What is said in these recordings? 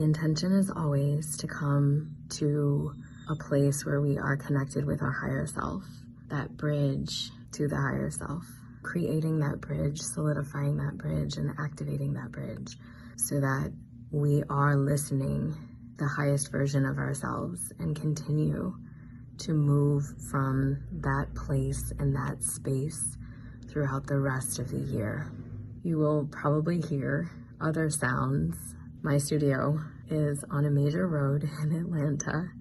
The intention is always to come to a place where we are connected with our higher self, that bridge to the higher self, creating that bridge, solidifying that bridge, and activating that bridge so that we are listening the highest version of ourselves and continue to move from that place and that space throughout the rest of the year. You will probably hear other sounds. My studio is on a major road in Atlanta,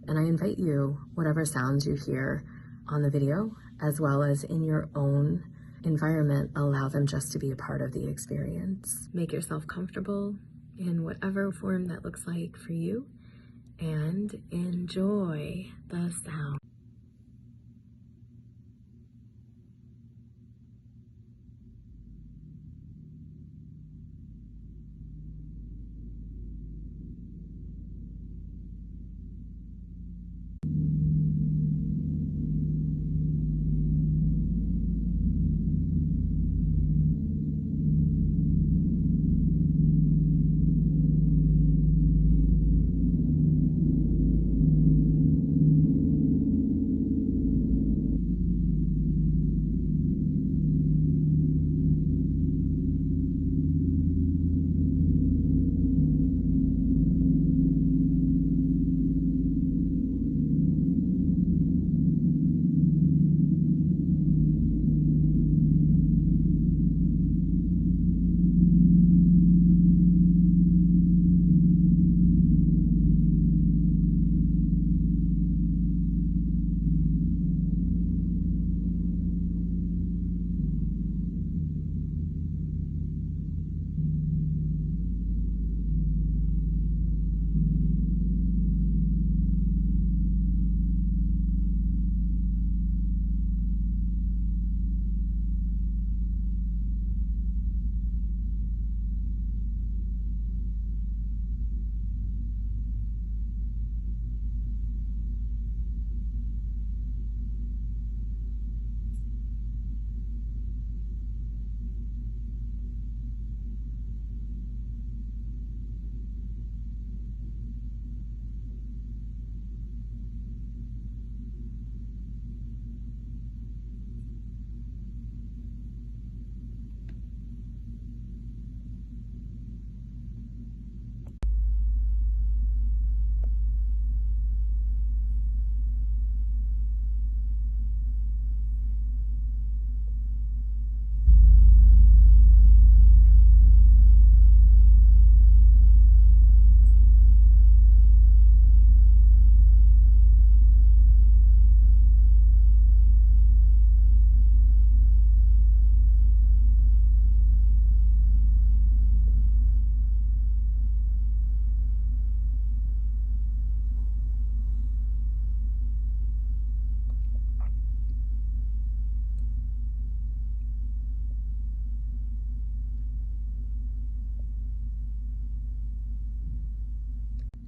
and I invite you, whatever sounds you hear on the video, as well as in your own environment, allow them just to be a part of the experience. Make yourself comfortable in whatever form that looks like for you, and enjoy the sound.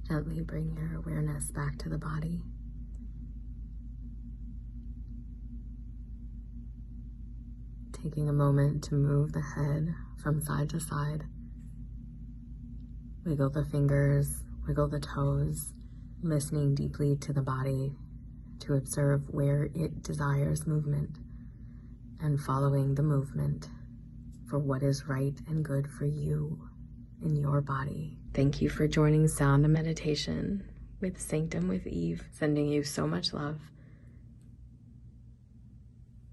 Gently bring your awareness back to the body. Taking a moment to move the head from side to side. Wiggle the fingers, wiggle the toes, listening deeply to the body to observe where it desires movement and following the movement for what is right and good for you in your body. Thank you for joining Sound and Meditation with Sanctum with Eve. Sending you so much love.